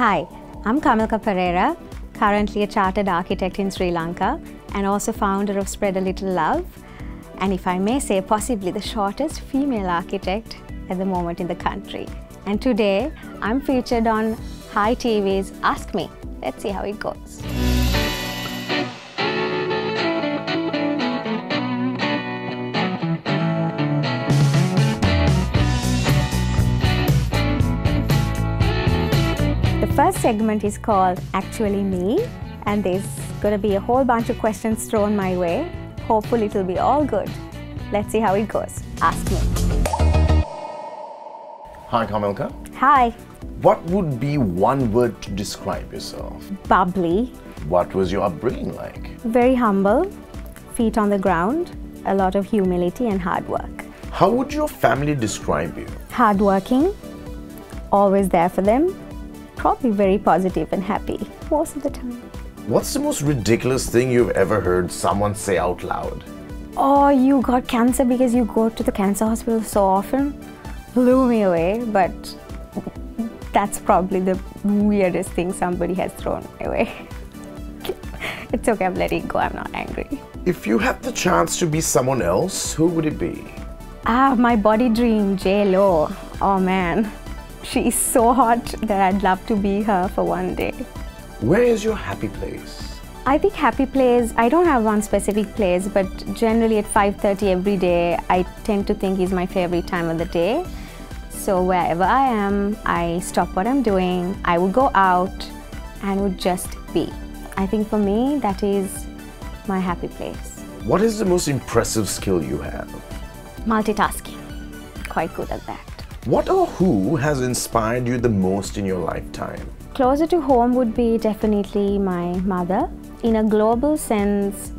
Hi, I'm Kamilka, currently a chartered architect in Sri Lanka and also founder of Spread a Little Love, and if I may say, possibly the shortest female architect at the moment in the country. And today, I'm featured on Hi TV's Ask Me. Let's see how it goes. The first segment is called Actually Me, and there's going to be a whole bunch of questions thrown my way. Hopefully it'll be all good. Let's see how it goes. Ask me. Hi Kamilka. Hi. What would be one word to describe yourself? Bubbly. What was your upbringing like? Very humble, feet on the ground, a lot of humility and hard work. How would your family describe you? Hardworking, always there for them, probably very positive and happy most of the time. What's the most ridiculous thing you've ever heard someone say out loud? Oh, you got cancer because you go to the cancer hospital so often? Blew me away, but that's probably the weirdest thing somebody has thrown away. It's okay, I'm letting it go, I'm not angry. If you had the chance to be someone else, who would it be? My body dream, J-Lo. Oh man, she is so hot that I'd love to be her for one day. Where is your happy place? I think happy place, I don't have one specific place, but generally at 5:30 every day, I tend to think is my favorite time of the day. So wherever I am, I stop what I'm doing, I would go out and would just be. I think for me, that is my happy place. What is the most impressive skill you have? Multitasking, quite good at that. What or who has inspired you the most in your lifetime? Closer to home would be definitely my mother. In a global sense,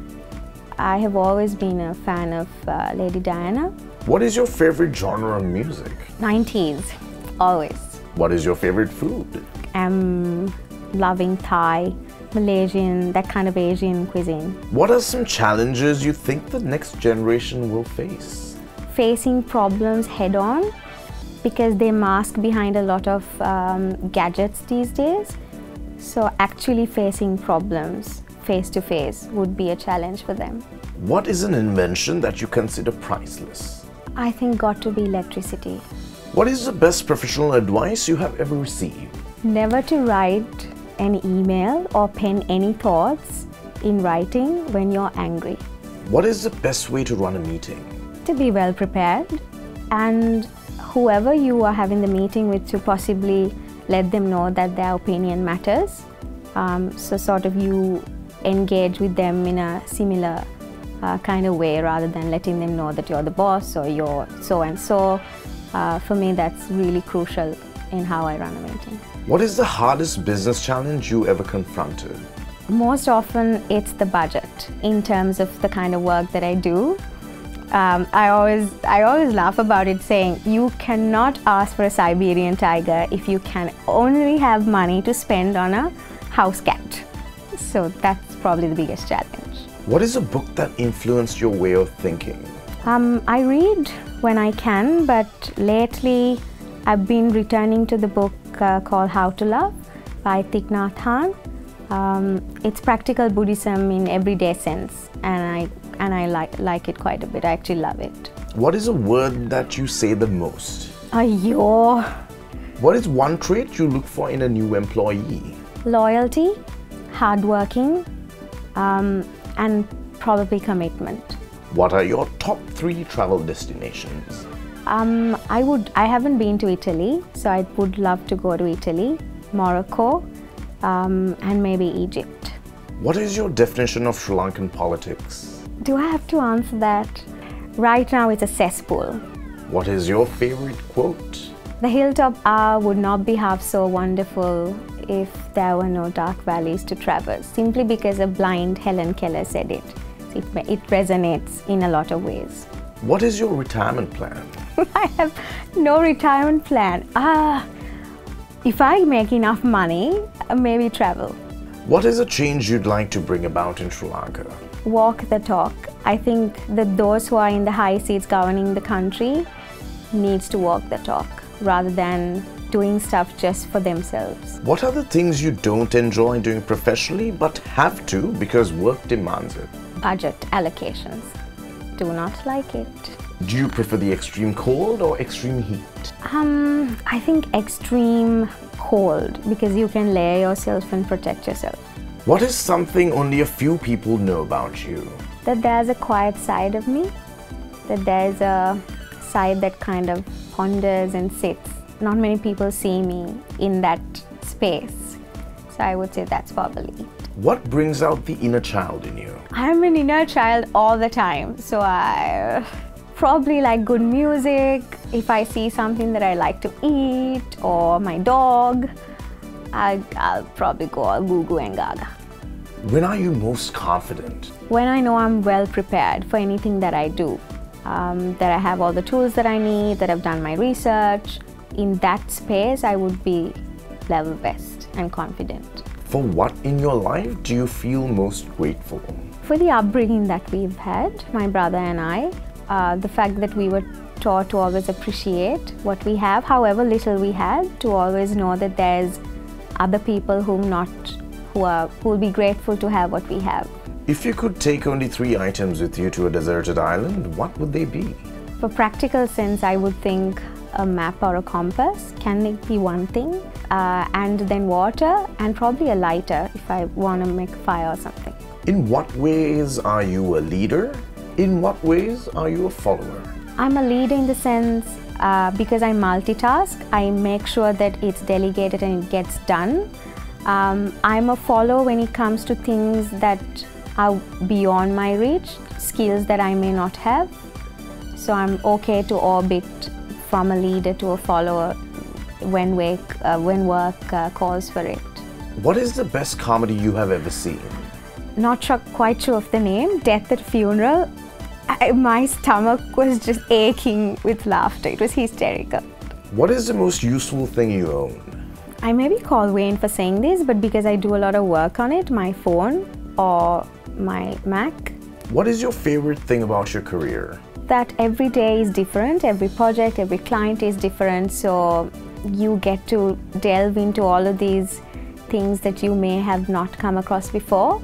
I have always been a fan of Lady Diana. What is your favorite genre of music? 90s, always. What is your favorite food? I'm loving Thai, Malaysian, that kind of Asian cuisine. What are some challenges you think the next generation will face? Facing problems head on, because they mask behind a lot of gadgets these days. So actually facing problems face to face would be a challenge for them. What is an invention that you consider priceless? I think got to be electricity. What is the best professional advice you have ever received? Never to write an email or pen any thoughts in writing when you're angry. What is the best way to run a meeting? To be well prepared, and whoever you are having the meeting with, to possibly let them know that their opinion matters. So sort of you engage with them in a similar kind of way, rather than letting them know that you're the boss or you're so-and-so. For me, that's really crucial in how I run a meeting. What is the hardest business challenge you ever confronted? Most often, it's the budget in terms of the kind of work that I do. I always laugh about it, saying you cannot ask for a Siberian tiger if you can only have money to spend on a house cat. So that's probably the biggest challenge. What is a book that influenced your way of thinking? I read when I can, but lately I've been returning to the book called How to Love by Thich Nhat Hanh. It's practical Buddhism in everyday sense, and I like it quite a bit. I actually love it. What is a word that you say the most? Ayyo. What is one trait you look for in a new employee? Loyalty, hardworking, and probably commitment. What are your top 3 travel destinations? I haven't been to Italy, so I would love to go to Italy, Morocco, and maybe Egypt. What is your definition of Sri Lankan politics? Do I have to answer that? Right now it's a cesspool. What is your favorite quote? The hilltop hour would not be half so wonderful if there were no dark valleys to traverse, simply because a blind Helen Keller said it. It resonates in a lot of ways. What is your retirement plan? I have no retirement plan. If I make enough money, maybe travel. What is a change you'd like to bring about in Sri Lanka? Walk the talk. I think that those who are in the high seats governing the country needs to walk the talk rather than doing stuff just for themselves. What are the things you don't enjoy doing professionally but have to because work demands it? Budget allocations. Do not like it. Do you prefer the extreme cold or extreme heat? I think extreme cold, because you can layer yourself and protect yourself. What is something only a few people know about you? That there's a quiet side of me, that there's a side that kind of ponders and sits. Not many people see me in that space, so I would say that's probably it. What brings out the inner child in you? I'm an inner child all the time, so I probably like good music. If I see something that I like to eat, or my dog, I'll probably go all goo-goo and gaga. When are you most confident? When I know I'm well prepared for anything that I do, that I have all the tools that I need, that I've done my research. In that space, I would be level best and confident. For what in your life do you feel most grateful? For the upbringing that we've had, my brother and I, the fact that we were taught to always appreciate what we have, however little we had, to always know that there's other people who will be grateful to have what we have. If you could take only 3 items with you to a deserted island, what would they be? For practical sense, I would think a map or a compass can be one thing, and then water and probably a lighter if I want to make fire or something. In what ways are you a leader? In what ways are you a follower? I'm a leader in the sense because I multitask, I make sure that it's delegated and it gets done. I'm a follower when it comes to things that are beyond my reach, skills that I may not have. So I'm okay to orbit from a leader to a follower when work calls for it. What is the best comedy you have ever seen? Not quite sure of the name. Death at Funeral. My stomach was just aching with laughter. It was hysterical. What is the most useful thing you own? I may be called vain for saying this, but because I do a lot of work on it, my phone or my Mac. What is your favorite thing about your career? That every day is different, every project, every client is different, so you get to delve into all of these things that you may have not come across before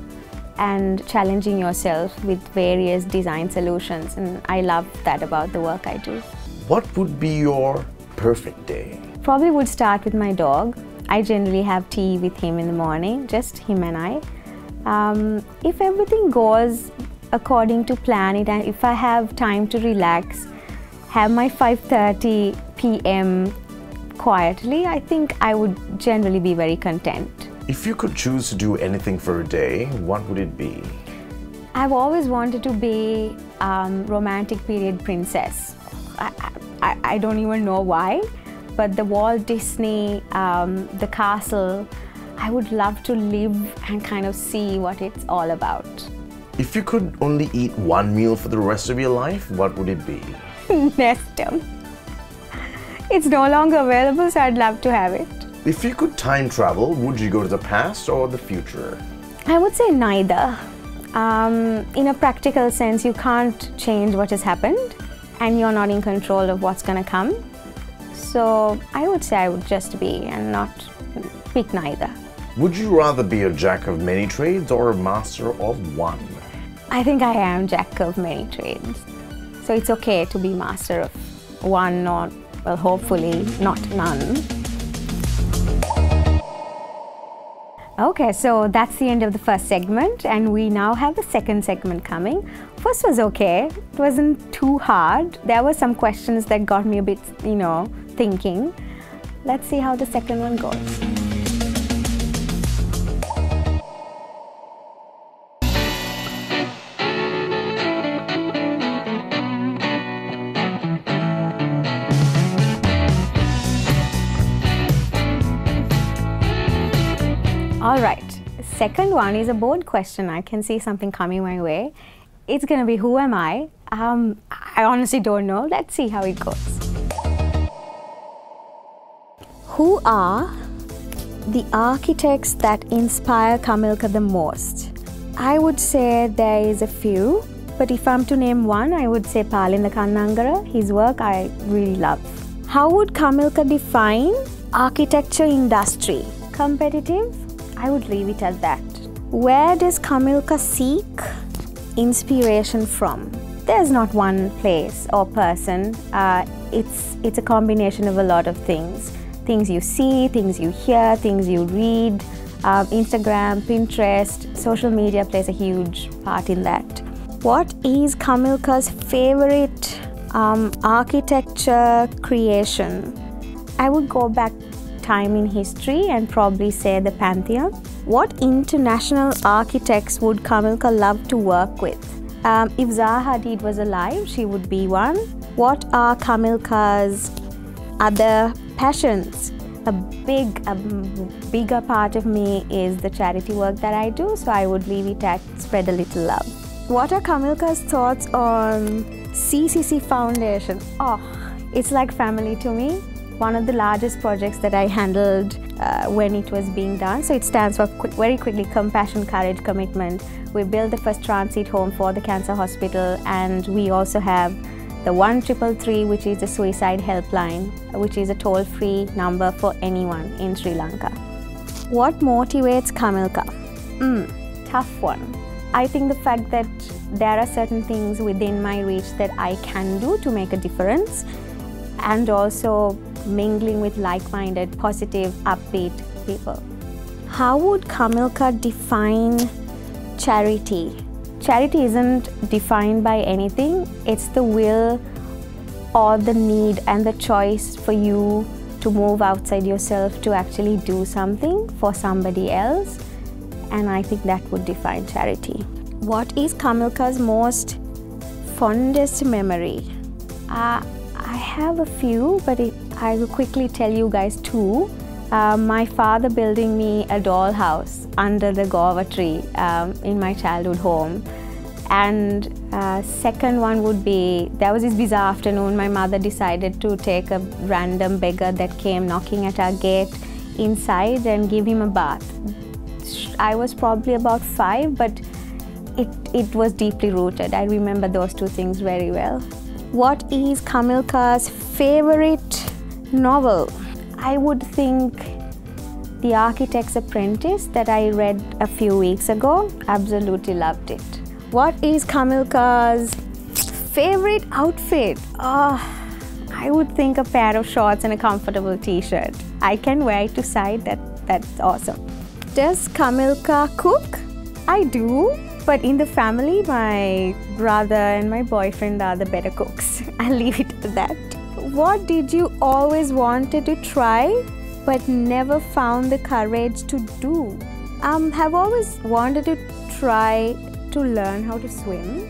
and challenging yourself with various design solutions, and I love that about the work I do. What would be your perfect day? Probably would start with my dog. I generally have tea with him in the morning, just him and I. If everything goes according to plan, and if I have time to relax, have my 5:30 p.m. quietly, I think I would generally be very content. If you could choose to do anything for a day, what would it be? I've always wanted to be romantic period princess. I don't even know why, but the Walt Disney, the castle, I would love to live and kind of see what it's all about. If you could only eat one meal for the rest of your life, what would it be? Nestum. It's no longer available, so I'd love to have it. If you could time travel, would you go to the past or the future? I would say neither. In a practical sense, you can't change what has happened, and you're not in control of what's going to come. So I would say I would just be and not pick neither. Would you rather be a jack of many trades or a master of one? I think I am jack of many trades. So it's okay to be master of one, or, well, hopefully not none. Okay, so that's the end of the first segment, and we now have the second segment coming. First was okay. It wasn't too hard. There were some questions that got me a bit, thinking. Let's see how the second one goes. All right, second one is a board question. I can see something coming my way. It's going to be, who am I? I honestly don't know. Let's see how it goes. Who are the architects that inspire Kamilka the most? I would say there is a few, but if I'm to name one, I would say Palinda Kannangara. His work I really love. How would Kamilka define Architecture industry. Competitive? I would leave it at that. Where does Kamilka seek inspiration from? There's not one place or person. It's a combination of a lot of things. Things you see, things you hear, things you read. Instagram, Pinterest, social media plays a huge part in that. What is Kamilka's favorite architecture creation? I would go back time in history and probably say the Pantheon. What international architects would Kamilka love to work with? If Zaha Hadid was alive, she would be one. What are Kamilka's other passions? A bigger part of me is the charity work that I do, so I would leave it at spread a little love. What are Kamilka's thoughts on CCC Foundation? Oh, it's like family to me. One of the largest projects that I handled when it was being done. So it stands for very quickly Compassion, Courage, Commitment. We built the first transit home for the cancer hospital, and we also have the 1333, which is the suicide helpline, which is a toll-free number for anyone in Sri Lanka. What motivates Kamilka? Tough one. I think the fact that there are certain things within my reach that I can do to make a difference, and also mingling with like-minded, positive, upbeat people. How would Kamilka define charity? Charity isn't defined by anything. It's the will or the need and the choice for you to move outside yourself to actually do something for somebody else. And I think that would define charity. What is Kamilka's most fondest memory? I have a few, but I will quickly tell you guys two. My father building me a dollhouse under the guava tree in my childhood home. And second one would be, there was this bizarre afternoon, my mother decided to take a random beggar that came knocking at our gate inside and give him a bath. I was probably about 5, but it was deeply rooted. I remember those two things very well. What is Kamilka's favorite novel? I would think The Architect's Apprentice that I read a few weeks ago. Absolutely loved it. What is Kamilka's favorite outfit? I would think a pair of shorts and a comfortable t-shirt. I can wear it to side, that's awesome. Does Kamilka cook? I do, but in the family, my brother and my boyfriend are the better cooks. I'll leave it at that. What did you always wanted to try but never found the courage to do? Have always wanted to try to learn how to swim.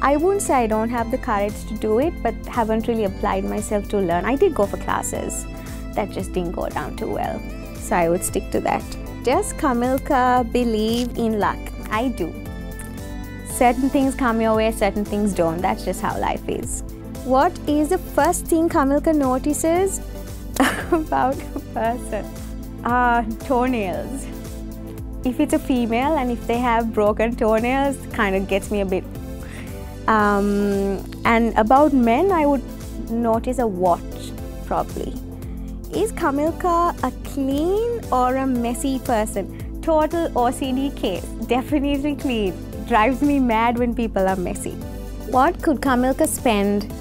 I wouldn't say I don't have the courage to do it, but haven't really applied myself to learn. I did go for classes. That just didn't go down too well. So I would stick to that. Does Kamilka believe in luck? I do. Certain things come your way, certain things don't. That's just how life is. What is the first thing Kamilka notices about a person? Toenails. If it's a female and if they have broken toenails, kind of gets me a bit. And about men, I would notice a watch, probably. Is Kamilka a clean or a messy person? Total OCD case. Definitely clean. Drives me mad when people are messy. What could Kamilka spend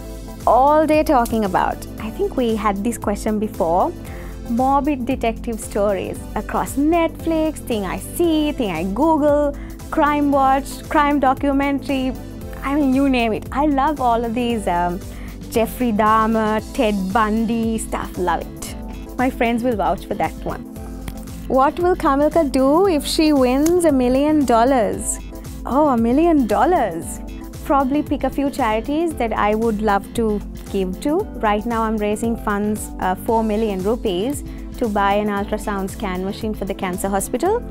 all day talking about? I think we had this question before. Morbid detective stories across Netflix, thing I see, thing I Google, crime watch, crime documentary, I mean, you name it. I love all of these Jeffrey Dahmer, Ted Bundy stuff, love it. My friends will vouch for that one. What will Kamilka do if she wins $1 million? Oh, $1 million. Probably pick a few charities that I would love to give to. Right now I'm raising funds, 4 million rupees, to buy an ultrasound scan machine for the cancer hospital.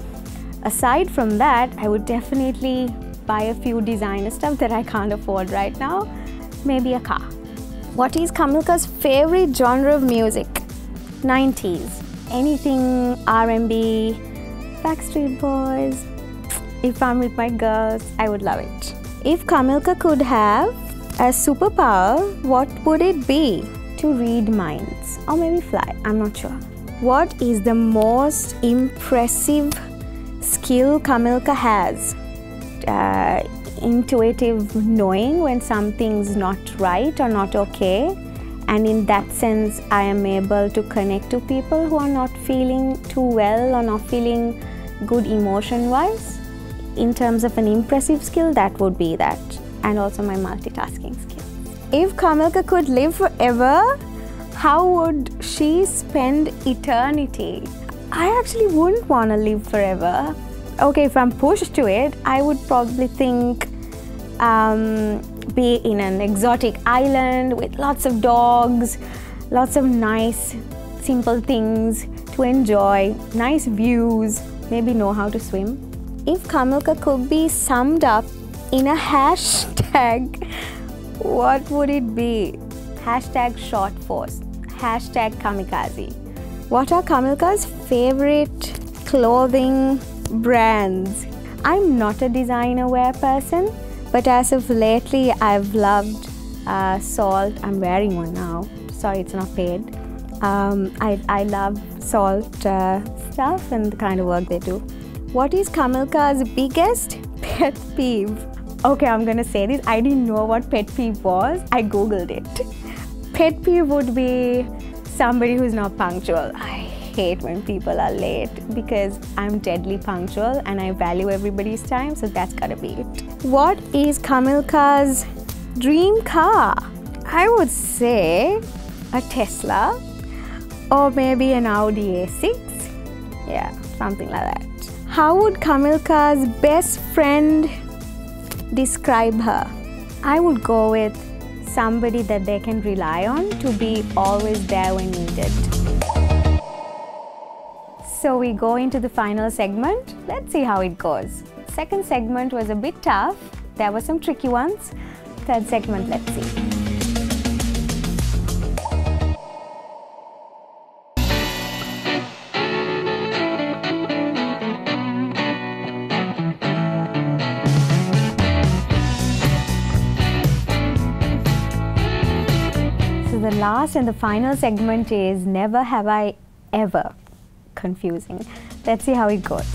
Aside from that, I would definitely buy a few designer stuff that I can't afford right now. Maybe a car. What is Kamilka's favorite genre of music? 90s. Anything R&B, Backstreet Boys. If I'm with my girls, I would love it. If Kamilka could have a superpower, what would it be? To read minds, or maybe fly, I'm not sure. What is the most impressive skill Kamilka has? Intuitive knowing when something's not right or not okay. And in that sense, I am able to connect to people who are not feeling too well or not feeling good emotion-wise. In terms of an impressive skill, that would be that. And also my multitasking skill. If Kamilka could live forever, how would she spend eternity? I actually wouldn't want to live forever. Okay, if I'm pushed to it, I would probably think be in an exotic island with lots of dogs, lots of nice, simple things to enjoy, nice views, maybe know how to swim. If Kamilka could be summed up in a hashtag, what would it be? Hashtag short force, hashtag kamikaze. What are Kamilka's favorite clothing brands? I'm not a designer wear person, but as of lately, I've loved Salt. I'm wearing one now. Sorry, it's not paid. I love Salt stuff and the kind of work they do. What is Kamilka's biggest pet peeve? Okay, I'm gonna say this. I didn't know what pet peeve was. I googled it. Pet peeve would be somebody who's not punctual. I hate when people are late because I'm deadly punctual and I value everybody's time, so that's gotta be it. What is Kamilka's dream car? I would say a Tesla or maybe an Audi A6. Yeah, something like that. How would Kamilka's best friend describe her? I would go with somebody that they can rely on to be always there when needed. So we go into the final segment. Let's see how it goes. Second segment was a bit tough. There were some tricky ones. Third segment, let's see. So the last and the final segment is Never Have I Ever. Confusing. Let's see how it goes.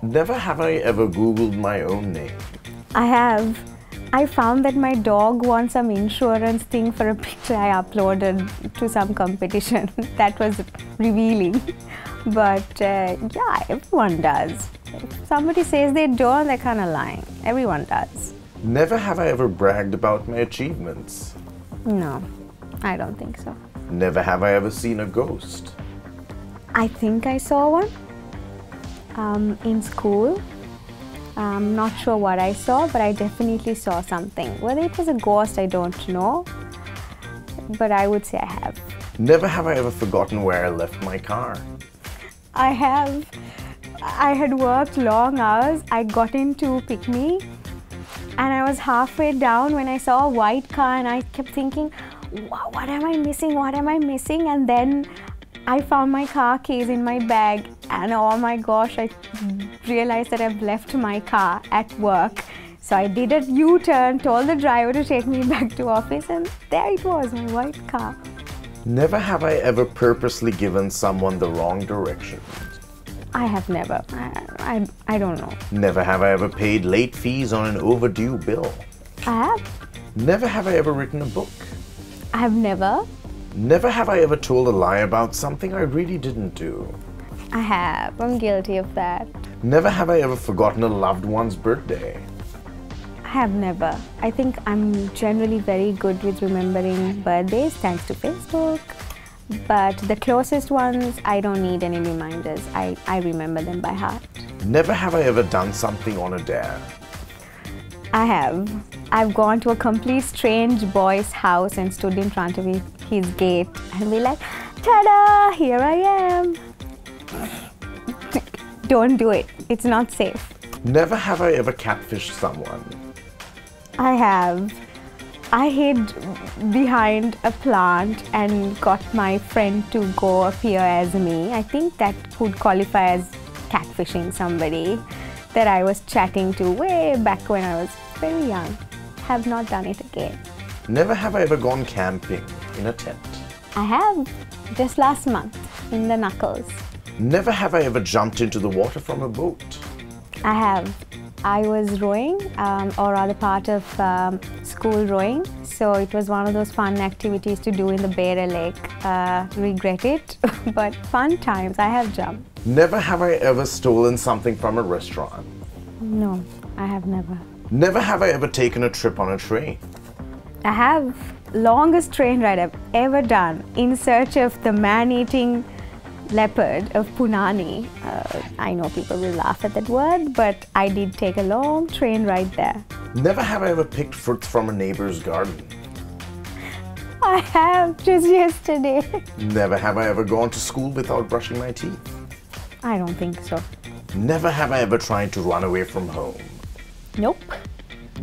Never have I ever Googled my own name. I have. I found that my dog won some insurance thing for a picture I uploaded to some competition. That was revealing. But yeah, everyone does. If somebody says they don't, they're kind of lying. Everyone does. Never have I ever bragged about my achievements. No, I don't think so. Never have I ever seen a ghost. I think I saw one in school. I'm not sure what I saw, but I definitely saw something. Whether it was a ghost, I don't know, but I would say I have. Never have I ever forgotten where I left my car. I have. I had worked long hours. I got in to pick me, and I was halfway down when I saw a white car, and I kept thinking, wow, what am I missing? What am I missing? And then I found my car keys in my bag, and oh my gosh, I realized that I've left my car at work. So I did a U-turn, told the driver to take me back to office, and there it was, my white car. Never have I ever purposely given someone the wrong direction. I have never. I don't know. Never have I ever paid late fees on an overdue bill. I have. Never have I ever written a book. I have never. Never have I ever told a lie about something I really didn't do. I have. I'm guilty of that. Never have I ever forgotten a loved one's birthday. I have never. I think I'm generally very good with remembering birthdays thanks to Facebook. But the closest ones, I don't need any reminders. I remember them by heart. Never have I ever done something on a dare. I have. I've gone to a complete strange boy's house and stood in front of his gate and be like, ta-da, here I am. Don't do it. It's not safe. Never have I ever catfished someone. I have. I hid behind a plant and got my friend to go appear as me. I think that could qualify as catfishing somebody that I was chatting to way back when I was very young. Have not done it again. Never have I ever gone camping in a tent. I have, just last month, in the knuckles. Never have I ever jumped into the water from a boat. I have. I was rowing, or rather part of school rowing, so it was one of those fun activities to do in the Beira Lake. Regret it, but fun times. I have jumped. Never have I ever stolen something from a restaurant. No, I have never. Never have I ever taken a trip on a train. I have. Longest train ride I've ever done in search of the man-eating leopard of Punani. I know people will laugh at that word, but I did take a long train ride there. Never have I ever picked fruits from a neighbor's garden. I have, just yesterday. Never have I ever gone to school without brushing my teeth. I don't think so. Never have I ever tried to run away from home. Nope.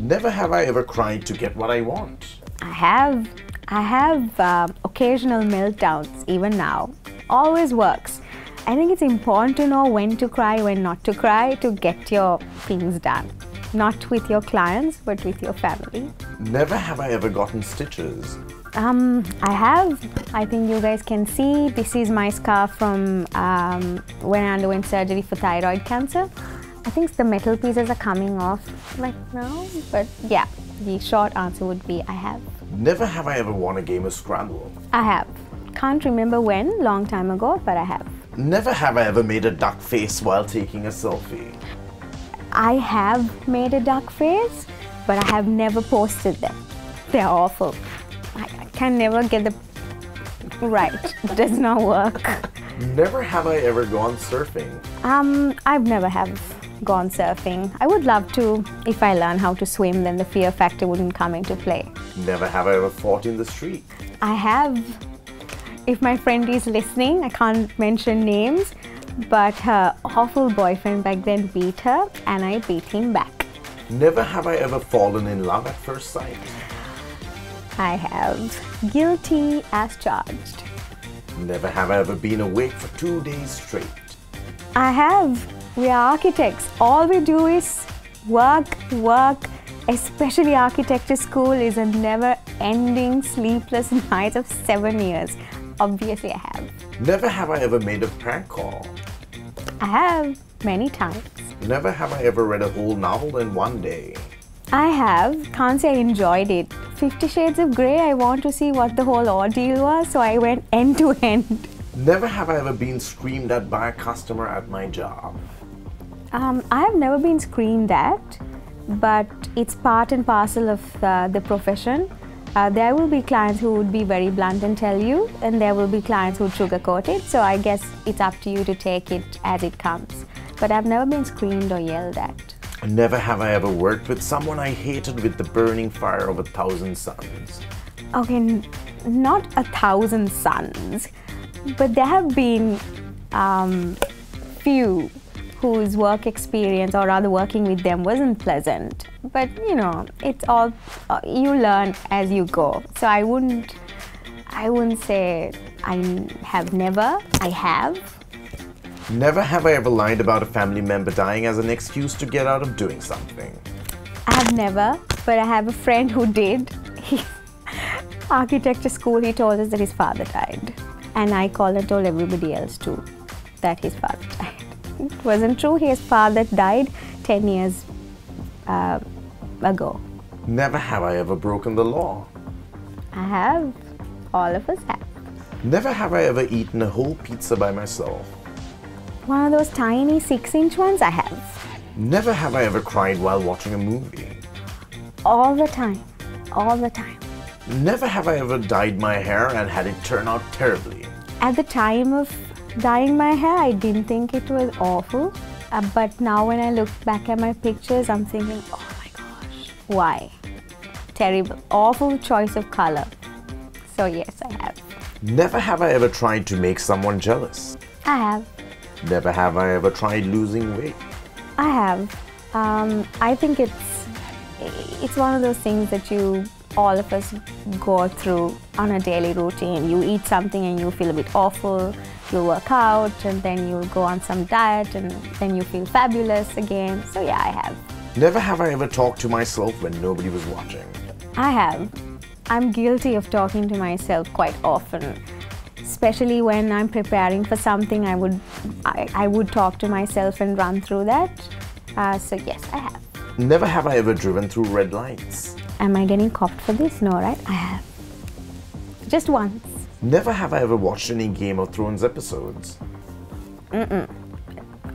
Never have I ever cried to get what I want. I have occasional meltdowns, even now. Always works. I think it's important to know when to cry, when not to cry, to get your things done. Not with your clients, but with your family. Never have I ever gotten stitches. I have. I think you guys can see. This is my scar from when I underwent surgery for thyroid cancer. I think the metal pieces are coming off like now, but yeah, the short answer would be I have. Never have I ever won a game of Scrabble. I have. Can't remember when, long time ago, but I have. Never have I ever made a duck face while taking a selfie. I have made a duck face, but I have never posted them. They're awful. I can never get the right. It does not work. Never have I ever gone surfing. I've never have gone surfing. I would love to. If I learn how to swim, then the fear factor wouldn't come into play. Never have I ever fought in the street. I have. If my friend is listening, I can't mention names, but her awful boyfriend back then beat her and I beat him back. Never have I ever fallen in love at first sight. I have. Guilty as charged. Never have I ever been awake for 2 days straight. I have. We are architects. All we do is work. Especially architecture school is a never-ending sleepless night of 7 years. Obviously, I have. Never have I ever made a prank call. I have, many times. Never have I ever read a whole novel in one day. I have. Can't say I enjoyed it. 50 Shades of Grey, I want to see what the whole ordeal was, so I went end to end. Never have I ever been screamed at by a customer at my job. I have never been screamed at, but it's part and parcel of the profession. There will be clients who would be very blunt and tell you, and there will be clients who sugarcoat it, so I guess it's up to you to take it as it comes. But I've never been screamed or yelled at. Never have I ever worked with someone I hated with the burning fire of 1,000 suns. Okay, not 1,000 suns, but there have been few whose work experience, or rather working with them, wasn't pleasant. But you know, it's all you learn as you go. So I wouldn't say I have never. I have. Never have I ever lied about a family member dying as an excuse to get out of doing something. I have never, but I have a friend who did. Architecture school, he told us that his father died. And I called and told everybody else too that his father died. It wasn't true. His father died 10 years ago. Never have I ever broken the law. I have. All of us have. Never have I ever eaten a whole pizza by myself. One of those tiny 6-inch ones, I have. Never have I ever cried while watching a movie. All the time. All the time. Never have I ever dyed my hair and had it turn out terribly. At the time of dyeing my hair, I didn't think it was awful. But now when I look back at my pictures, I'm thinking, oh my gosh, why? Terrible. Awful choice of color. So yes, I have. Never have I ever tried to make someone jealous. I have. Never have I ever tried losing weight. I have. I think it's one of those things that all of us go through on a daily routine. You eat something and you feel a bit awful, you'll work out and then you'll go on some diet and then you feel fabulous again. So yeah, I have. Never have I ever talked to myself when nobody was watching. I have. I'm guilty of talking to myself quite often. especially when I'm preparing for something, I would talk to myself and run through that. So yes, I have. Never have I ever driven through red lights. Am I getting copped for this? No, right? I have. Just once. Never have I ever watched any Game of Thrones episodes. I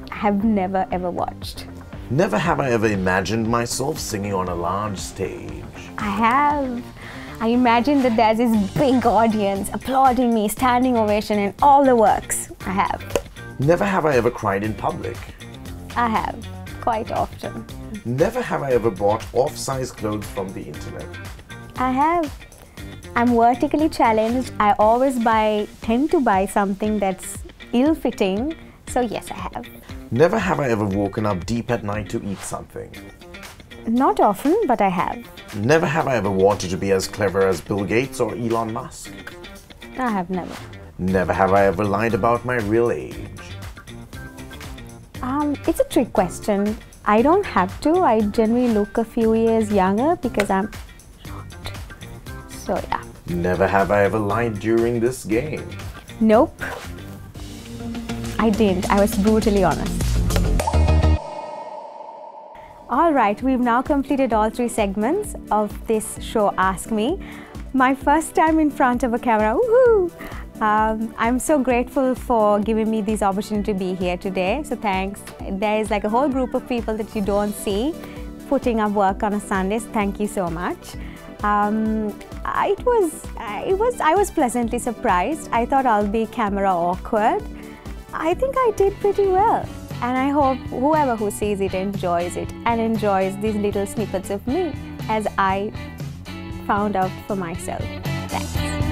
have never ever watched. Never have I ever imagined myself singing on a large stage. I have. I imagine that there's this big audience applauding me, standing ovation, and all the works. I have. Never have I ever cried in public. I have. Quite often. Never have I ever bought off-size clothes from the internet. I have. I'm vertically challenged. I always tend to buy something that's ill-fitting. So yes, I have. Never have I ever woken up deep at night to eat something. Not often, but I have. Never have I ever wanted to be as clever as Bill Gates or Elon Musk. I have never. Never have I ever lied about my real age. It's a trick question. I don't have to. I generally look a few years younger because I'm short. So yeah. Never have I ever lied during this game. Nope. I didn't. I was brutally honest. Alright, we've now completed all 3 segments of this show, Ask Me. My first time in front of a camera, woohoo! I'm so grateful for giving me this opportunity to be here today, so thanks. There is like a whole group of people that you don't see putting up work on a Sunday, so thank you so much. I was pleasantly surprised. I thought I'll be camera awkward. I think I did pretty well. And I hope whoever who sees it enjoys it and enjoys these little snippets of me as I found out for myself. Thanks.